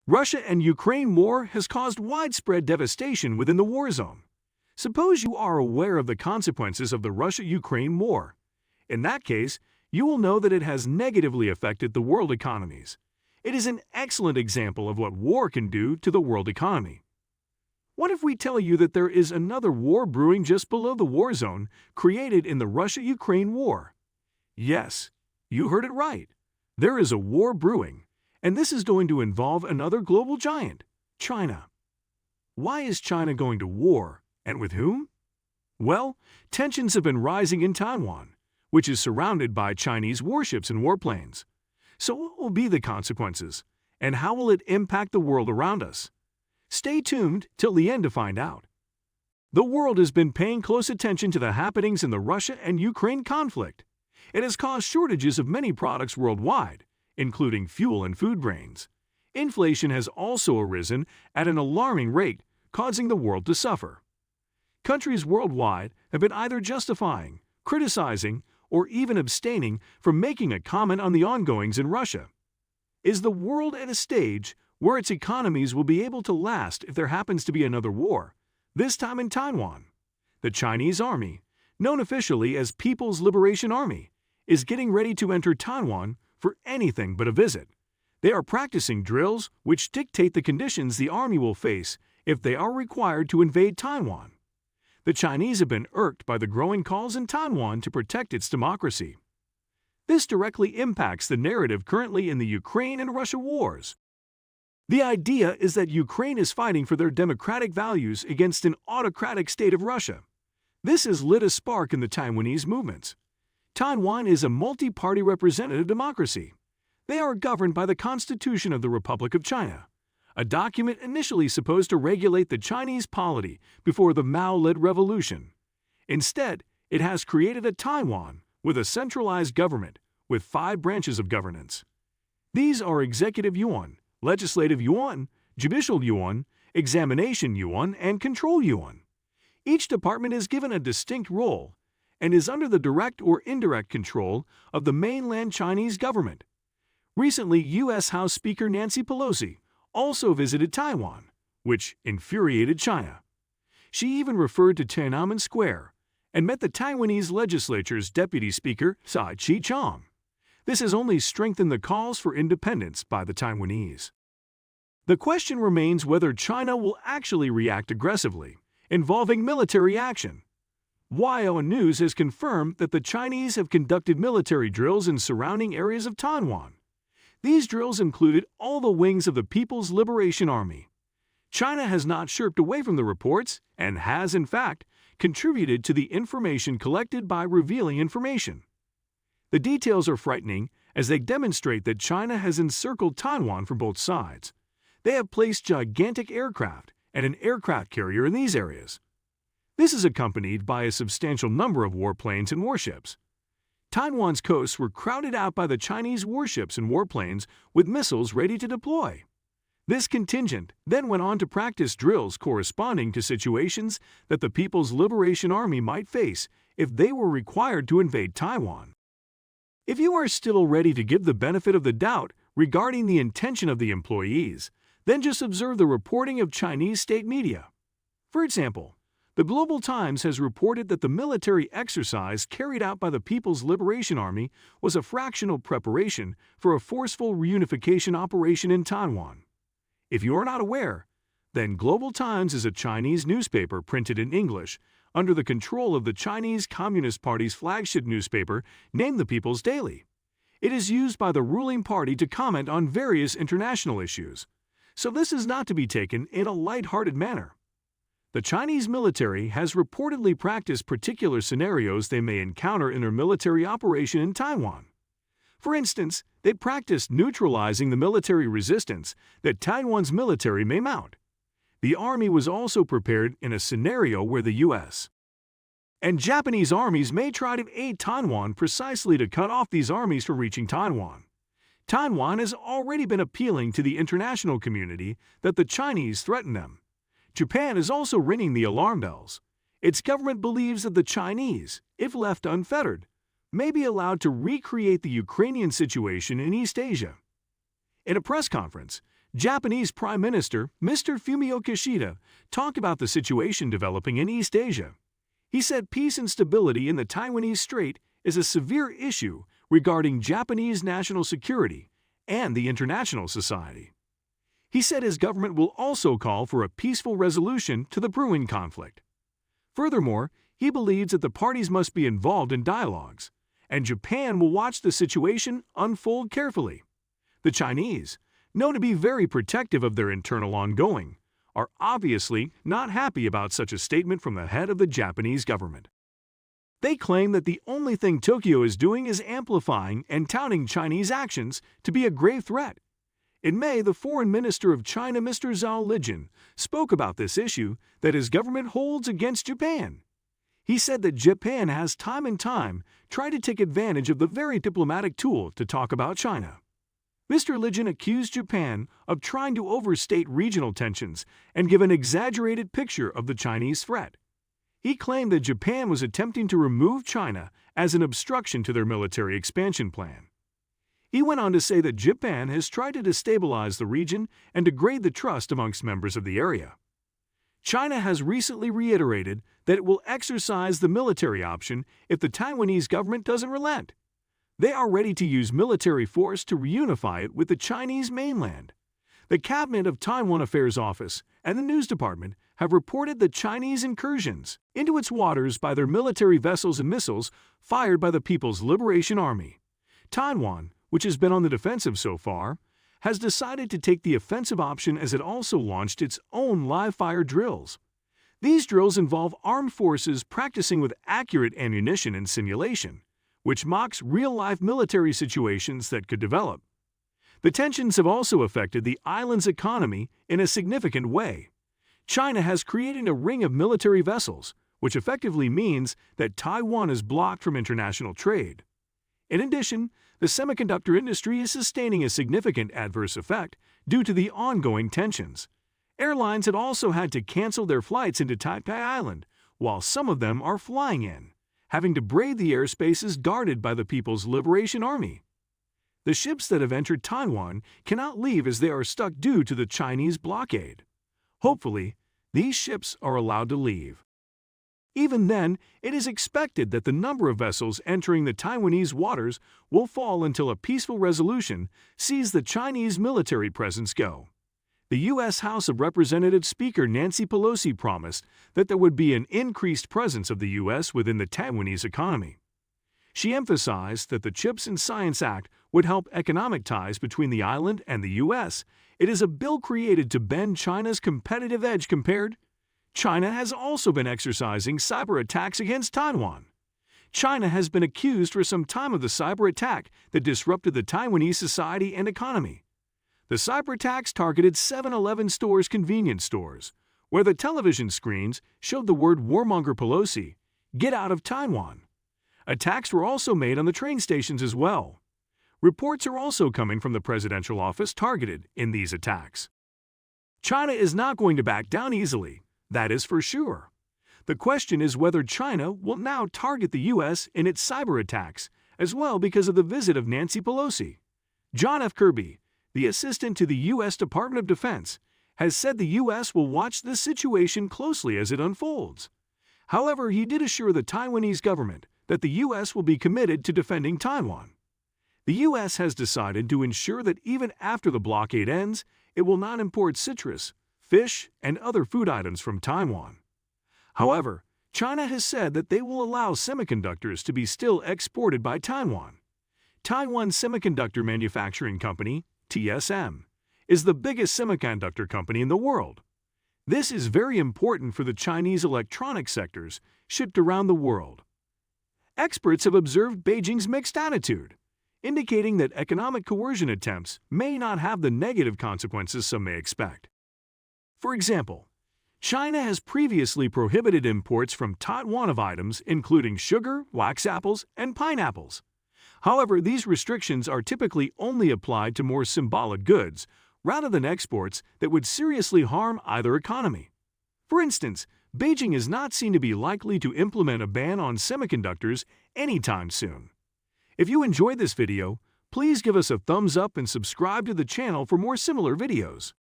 Russia and Ukraine war has caused widespread devastation within the war zone. Suppose you are aware of the consequences of the Russia-Ukraine war. In that case, you will know that it has negatively affected the world economies. It is an excellent example of what war can do to the world economy. What if we tell you that there is another war brewing just below the war zone created in the Russia-Ukraine war? Yes, you heard it right. There is a war brewing, and this is going to involve another global giant, China. Why is China going to war, and with whom? Well, tensions have been rising in Taiwan, which is surrounded by Chinese warships and warplanes. So what will be the consequences, and how will it impact the world around us? Stay tuned till the end to find out. The world has been paying close attention to the happenings in the Russia and Ukraine conflict. It has caused shortages of many products worldwide, including fuel and food grains. Inflation has also arisen at an alarming rate, causing the world to suffer. Countries worldwide have been either justifying, criticizing, or even abstaining from making a comment on the ongoings in Russia. Is the world at a stage where its economies will be able to last if there happens to be another war, this time in Taiwan? The Chinese Army, known officially as People's Liberation Army, is getting ready to enter Taiwan for anything but a visit. They are practicing drills which dictate the conditions the army will face if they are required to invade Taiwan. The Chinese have been irked by the growing calls in Taiwan to protect its democracy. This directly impacts the narrative currently in the Ukraine and Russia wars. The idea is that Ukraine is fighting for their democratic values against an autocratic state of Russia. This has lit a spark in the Taiwanese movements. Taiwan is a multi-party representative democracy. They are governed by the Constitution of the Republic of China, a document initially supposed to regulate the Chinese polity before the Mao-led revolution. Instead, it has created a Taiwan with a centralized government with 5 branches of governance. These are Executive Yuan, Legislative Yuan, Judicial Yuan, Examination Yuan, and Control Yuan. Each department is given a distinct role and is under the direct or indirect control of the mainland Chinese government. Recently, U.S. House Speaker Nancy Pelosi also visited Taiwan, which infuriated China. She even referred to Tiananmen Square and met the Taiwanese legislature's Deputy Speaker Tsai Ing-wen. This has only strengthened the calls for independence by the Taiwanese. The question remains whether China will actually react aggressively, involving military action. YO News has confirmed that the Chinese have conducted military drills in surrounding areas of Taiwan. These drills included all the wings of the People's Liberation Army. China has not shirked away from the reports and has, in fact, contributed to the information collected by revealing information. The details are frightening as they demonstrate that China has encircled Taiwan from both sides. They have placed gigantic aircraft and an aircraft carrier in these areas. This is accompanied by a substantial number of warplanes and warships. Taiwan's coasts were crowded out by the Chinese warships and warplanes with missiles ready to deploy. This contingent then went on to practice drills corresponding to situations that the People's Liberation Army might face if they were required to invade Taiwan. If you are still ready to give the benefit of the doubt regarding the intention of the employees, then just observe the reporting of Chinese state media. For example, the Global Times has reported that the military exercise carried out by the People's Liberation Army was a fractional preparation for a forceful reunification operation in Taiwan. If you are not aware, then Global Times is a Chinese newspaper printed in English under the control of the Chinese Communist Party's flagship newspaper named the People's Daily. It is used by the ruling party to comment on various international issues, so this is not to be taken in a light-hearted manner. The Chinese military has reportedly practiced particular scenarios they may encounter in their military operation in Taiwan. For instance, they practiced neutralizing the military resistance that Taiwan's military may mount. The army was also prepared in a scenario where the U.S. and Japanese armies may try to aid Taiwan precisely to cut off these armies from reaching Taiwan. Taiwan has already been appealing to the international community that the Chinese threaten them. Japan is also ringing the alarm bells. Its government believes that the Chinese, if left unfettered, may be allowed to recreate the Ukrainian situation in East Asia. In a press conference, Japanese Prime Minister Mr. Fumio Kishida talked about the situation developing in East Asia. He said peace and stability in the Taiwanese Strait is a severe issue regarding Japanese national security and the international society. He said his government will also call for a peaceful resolution to the brewing conflict. Furthermore, he believes that the parties must be involved in dialogues, and Japan will watch the situation unfold carefully. The Chinese, known to be very protective of their internal ongoing, are obviously not happy about such a statement from the head of the Japanese government. They claim that the only thing Tokyo is doing is amplifying and touting Chinese actions to be a grave threat. In May, the Foreign Minister of China, Mr. Zhao Lijia, spoke about this issue that his government holds against Japan. He said that Japan has time and time tried to take advantage of the very diplomatic tool to talk about China. Mr. Lijia accused Japan of trying to overstate regional tensions and give an exaggerated picture of the Chinese threat. He claimed that Japan was attempting to remove China as an obstruction to their military expansion plan. He went on to say that Japan has tried to destabilize the region and degrade the trust amongst members of the area. China has recently reiterated that it will exercise the military option if the Taiwanese government doesn't relent. They are ready to use military force to reunify it with the Chinese mainland. The Cabinet of Taiwan Affairs Office and the News Department have reported that Chinese incursions into its waters by their military vessels and missiles fired by the People's Liberation Army. Taiwan, which has been on the defensive so far, has decided to take the offensive option as it also launched its own live-fire drills. These drills involve armed forces practicing with accurate ammunition and simulation, which mocks real-life military situations that could develop. The tensions have also affected the island's economy in a significant way. China has created a ring of military vessels, which effectively means that Taiwan is blocked from international trade. In addition, the semiconductor industry is sustaining a significant adverse effect due to the ongoing tensions. Airlines had also had to cancel their flights into Taipei Island, while some of them are flying in, having to brave the airspaces guarded by the People's Liberation Army. The ships that have entered Taiwan cannot leave as they are stuck due to the Chinese blockade. Hopefully, these ships are allowed to leave. Even then, it is expected that the number of vessels entering the Taiwanese waters will fall until a peaceful resolution sees the Chinese military presence go. The U.S. House of Representatives Speaker Nancy Pelosi promised that there would be an increased presence of the U.S. within the Taiwanese economy. She emphasized that the CHIPS and Science Act would help economic ties between the island and the U.S. It is a bill created to bend China's competitive edge compared. China has also been exercising cyberattacks against Taiwan. China has been accused for some time of the cyberattack that disrupted the Taiwanese society and economy. The cyberattacks targeted 7-Eleven stores' convenience stores, where the television screens showed the word warmonger Pelosi, "Get out of Taiwan." Attacks were also made on the train stations as well. Reports are also coming from the presidential office targeted in these attacks. China is not going to back down easily. That is for sure. The question is whether China will now target the U.S. in its cyber attacks, as well because of the visit of Nancy Pelosi. John F. Kirby, the assistant to the U.S. Department of Defense, has said the U.S. will watch this situation closely as it unfolds. However, he did assure the Taiwanese government that the U.S. will be committed to defending Taiwan. The U.S. has decided to ensure that even after the blockade ends, it will not import citrus, fish, and other food items from Taiwan. However, China has said that they will allow semiconductors to be still exported by Taiwan. Taiwan Semiconductor Manufacturing Company, TSM, is the biggest semiconductor company in the world. This is very important for the Chinese electronic sectors shipped around the world. Experts have observed Beijing's mixed attitude, indicating that economic coercion attempts may not have the negative consequences some may expect. For example, China has previously prohibited imports from Taiwan of items including sugar, wax apples, and pineapples. However, these restrictions are typically only applied to more symbolic goods, rather than exports that would seriously harm either economy. For instance, Beijing is not seen to be likely to implement a ban on semiconductors anytime soon. If you enjoyed this video, Please give us a thumbs up and subscribe to the channel for more similar videos.